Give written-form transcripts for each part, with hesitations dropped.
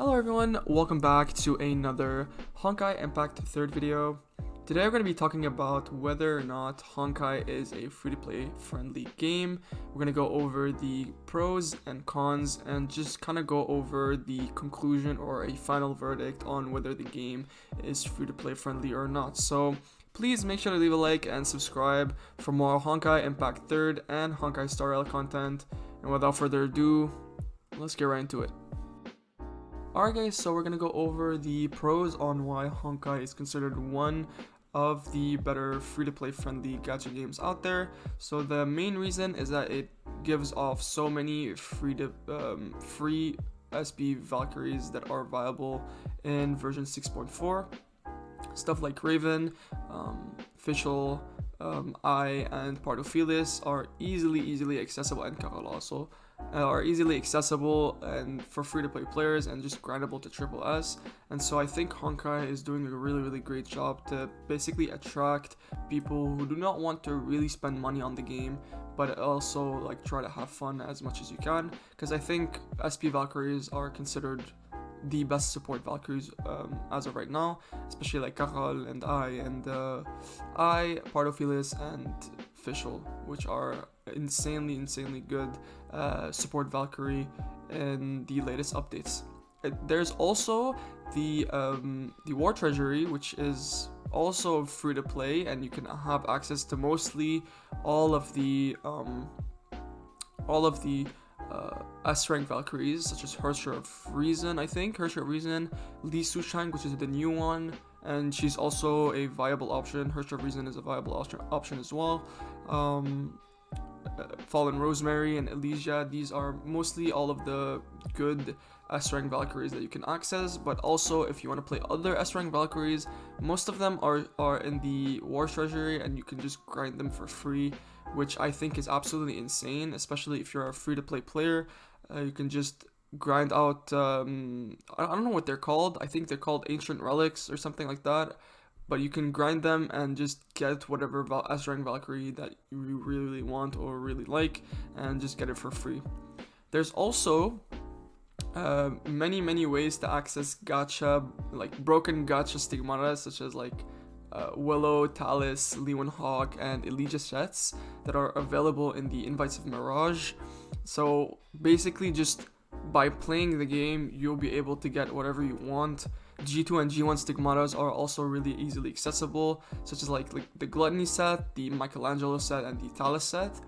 Hello everyone, welcome back to another Honkai Impact 3rd video. Today we're going to be talking about whether or not Honkai is a free-to-play friendly game. We're going to go over the pros and cons and just kind of go over the conclusion or a final verdict on whether the game is free-to-play friendly or not. So please make sure to leave a like and subscribe for more Honkai Impact 3rd and Honkai Star Rail content. And without further ado, let's get right into it. Alright guys, so we're going to go over the pros on why Honkai is considered one of the better free-to-play friendly gacha games out there. So the main reason is that it gives off so many free SB Valkyries that are viable in version 6.4. Stuff like Raven, Fischl, I, and Partophilis are easily accessible, and Karol also are easily accessible and for free-to-play players and just grindable to triple S. And so I think Honkai is doing a really great job to basically attract people who do not want to really spend money on the game, but also like try to have fun as much as you can, because I think SP Valkyries are considered the best support Valkyries as of right now, especially like Karol and Partophilis and Fischl, which are insanely good support Valkyrie in the latest updates. There's also the War Treasury, which is also free to play, and you can have access to mostly all of the S-rank Valkyries, such as Hersher of Reason, Li Sushang, which is the new one, and she's also a viable option. Hersher of Reason is a viable option as well. Fallen Rosemary and Elysia, these are mostly all of the good S-rank Valkyries that you can access, but also if you want to play other S-rank Valkyries, most of them are in the War Treasury, and you can just grind them for free, which I think is absolutely insane, especially if you're a free-to-play player. You can just grind out, I don't know what they're called, I think they're called Ancient Relics or something like that, but you can grind them and just get whatever S-rank Valkyrie that you really want or really like, and just get it for free. There's also many ways to access gacha, like broken gacha stigmata, such as like Willow, Talus, Leeuwenhawk, and Elysia sets that are available in the Invites of Mirage. So basically, just by playing the game, you'll be able to get whatever you want. G2 and G1 stigmatas are also really easily accessible, such as like the Gluttony set, the Michelangelo set, and the Talus set.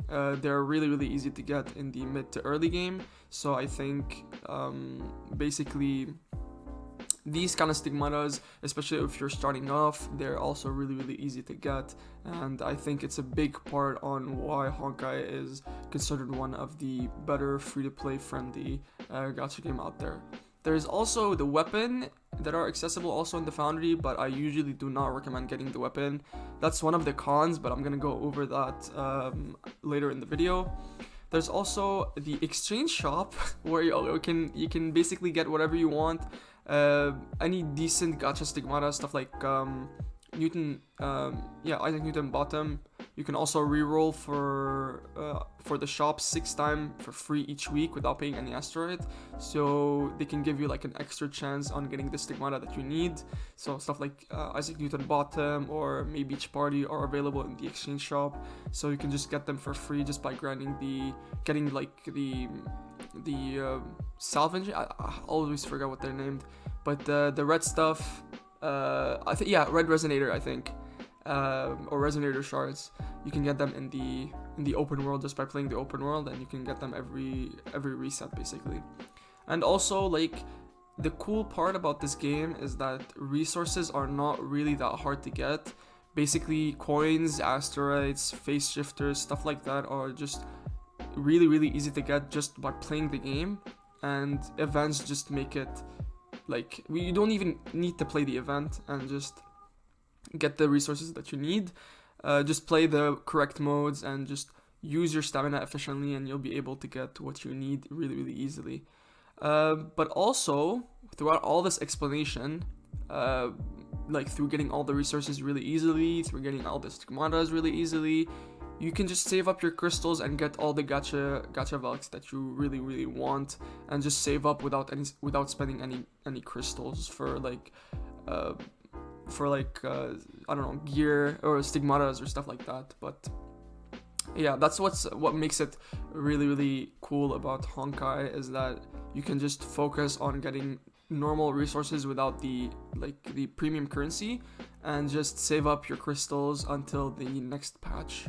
They're really easy to get in the mid to early game. So I think basically these kind of stigmatas, especially if you're starting off, they're also really easy to get, and I think it's a big part on why Honkai is considered one of the better free-to-play friendly gacha game out there. There's also the weapon that are accessible also in the Foundry, but I usually do not recommend getting the weapon. That's one of the cons, but I'm gonna go over that later in the video. There's also the exchange shop where you can basically get whatever you want. Any decent gacha stigmata, stuff like Isaac Newton Bottom. You can also reroll for the shop 6 times for free each week without paying any asteroid, so they can give you like an extra chance on getting the stigmata that you need. So stuff like Isaac Newton Bottom or May Beach Party are available in the exchange shop, so you can just get them for free just by getting the salvage. I always forget what they're named, but the red stuff, red resonator, I think, or resonator shards. You can get them in the open world just by playing the open world, and you can get them every reset basically. And also, like, the cool part about this game is that resources are not really that hard to get. Basically, coins, asteroids, phase shifters, stuff like that are just really easy to get just by playing the game, and events just make it like you don't even need to play the event and just get the resources that you need. Just play the correct modes and just use your stamina efficiently, and you'll be able to get what you need really easily. But also, throughout all this explanation, like through getting all the resources really easily, through getting all the stigmatas really easily, you can just save up your crystals and get all the gacha valks that you really want, and just save up without spending any crystals for like I don't know, gear or stigmatas or stuff like that. But yeah, that's what makes it really cool about Honkai, is that you can just focus on getting normal resources without the premium currency, and just save up your crystals until the next patch.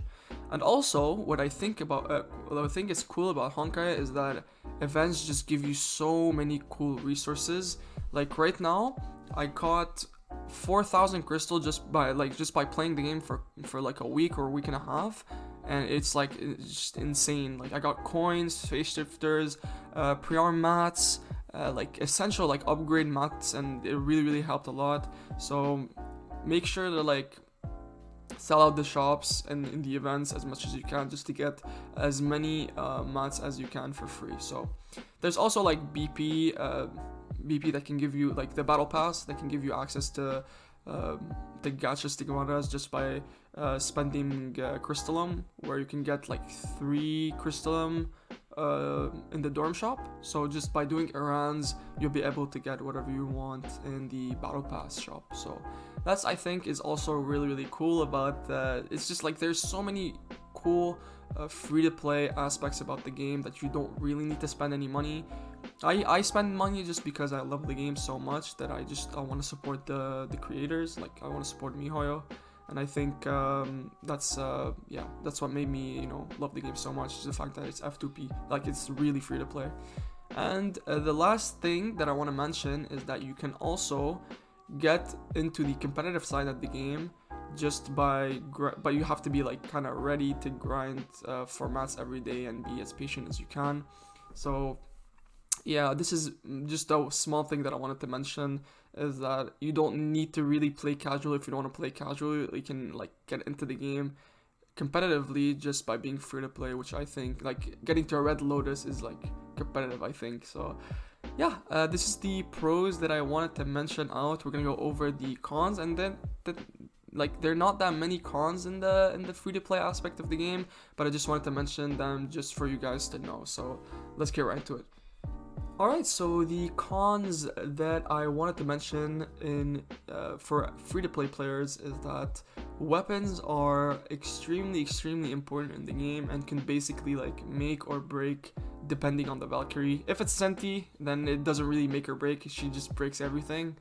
And also, what I think is cool about Honkai is that events just give you so many cool resources. Like right now, I caught 4,000 crystal just by playing the game for like a week or a week and a half, and it's just insane. Like I got coins, face shifters, pre-arm mats, like essential like upgrade mats, and it really helped a lot. So make sure to like sell out the shops and in the events as much as you can, just to get as many mats as you can for free. So there's also like BP that can give you like the battle pass that can give you access to the gacha stigmatas just by spending crystallum, where you can get like 3 crystallum in the dorm shop. So just by doing errands, you'll be able to get whatever you want in the battle pass shop. So that's, I think, is also really cool about it's just like there's so many cool free-to-play aspects about the game that you don't really need to spend any money. I spend money just because I love the game so much that I want to support the creators. Like I want to support MiHoYo, and I think that's what made me love the game so much, is the fact that it's F2P, like it's really free to play. And the last thing that I want to mention is that you can also get into the competitive side of the game just but you have to be like kind of ready to grind formats every day and be as patient as you can. So yeah, this is just a small thing that I wanted to mention, is that you don't need to really play casual. If you don't want to play casual, you can like get into the game competitively just by being free to play, which I think like getting to a Red Lotus is like competitive, I think. So yeah, this is the pros that I wanted to mention out. We're gonna go over the cons, and then like there are not that many cons in the free to play aspect of the game, but I just wanted to mention them just for you guys to know. So let's get right to it. Alright, so the cons that I wanted to mention for free-to-play players is that weapons are extremely important in the game and can basically like make or break depending on the Valkyrie. If it's Senti, then it doesn't really make or break, she just breaks everything.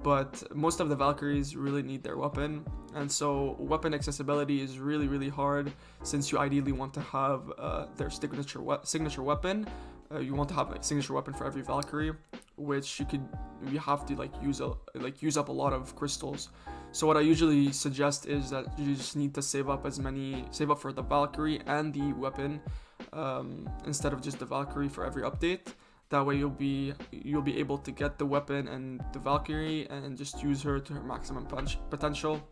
But most of the Valkyries really need their weapon, and so weapon accessibility is really hard, since you ideally want to have their signature weapon. You want to have like signature weapon for every Valkyrie, which you have to use up a lot of crystals. So what I usually suggest is that you just need to save up for the Valkyrie and the weapon, instead of just the Valkyrie for every update. That way you'll be able to get the weapon and the Valkyrie and just use her to her maximum potential.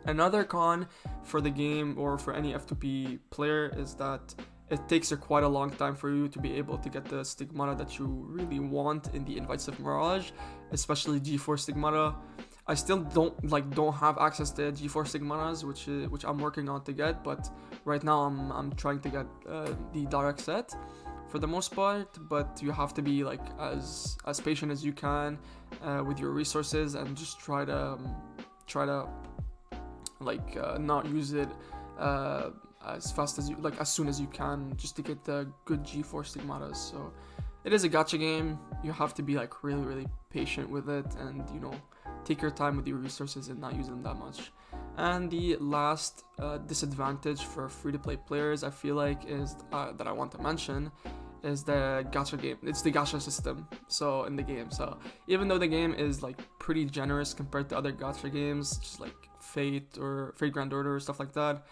Another con for the game, or for any F2P player, is that it takes quite a long time for you to be able to get the stigmata that you really want in the Invites of Mirage, especially G4 stigmata. I still don't have access to G4 stigmatas, which I'm working on to get, but right now I'm trying to get the direct set for the most part. But you have to be like as patient as you can with your resources, and just try to not use it as fast as as soon as you can, just to get the good G4 stigmatas. So it is a gacha game. You have to be like really patient with it, and take your time with your resources and not use them that much. And the last disadvantage for free-to-play players, I feel like, is that I want to mention, is the gacha game. It's the gacha system. So in the game, so even though the game is like pretty generous compared to other gacha games, just like Fate or Fate Grand Order or stuff like that,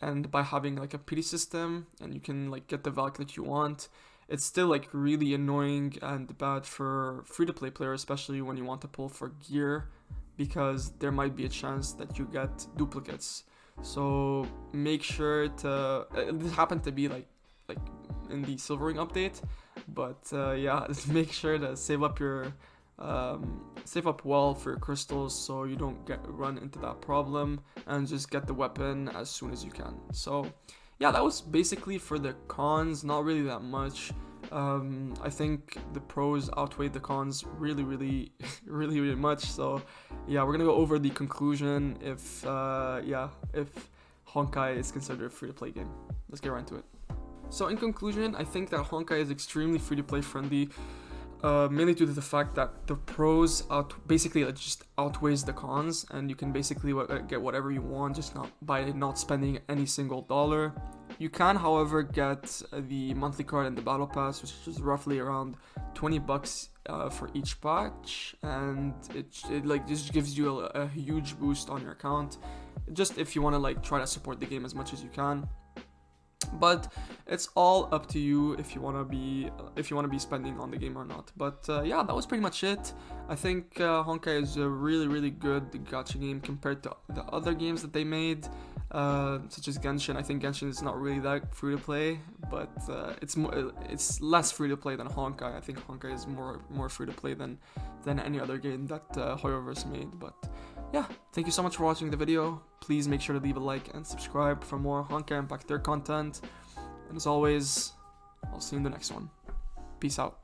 and by having like a pity system and you can like get the Valk that you want, it's still like really annoying and bad for free-to-play players, especially when you want to pull for gear, because there might be a chance that you get duplicates. So make sure to this happened to be like in the silvering update, but yeah, make sure to save up your save up well for your crystals so you don't run into that problem, and just get the weapon as soon as you can. So yeah, that was basically for the cons. Not really that much. I think the pros outweighed the cons really really much. So yeah, we're gonna go over the conclusion if Honkai is considered a free-to-play game. Let's get right into it. So in conclusion, I think that Honkai is extremely free-to-play friendly, mainly due to the fact that the pros basically just outweighs the cons, and you can basically get whatever you want just by not spending any single dollar. You can, however, get the monthly card and the battle pass, which is roughly around $20 for each patch, and it like just gives you a huge boost on your account, just if you want to like try to support the game as much as you can. But it's all up to you if you want to be spending on the game or not. But yeah, that was pretty much it. I think Honkai is a really good gacha game compared to the other games that they made, such as Genshin. I think Genshin is not really that free to play, but it's less free to play than Honkai. I think Honkai is more free to play than any other game that Hoyoverse made. But yeah, thank you so much for watching the video. Please make sure to leave a like and subscribe for more Honkai Impact 3 content. And as always, I'll see you in the next one. Peace out.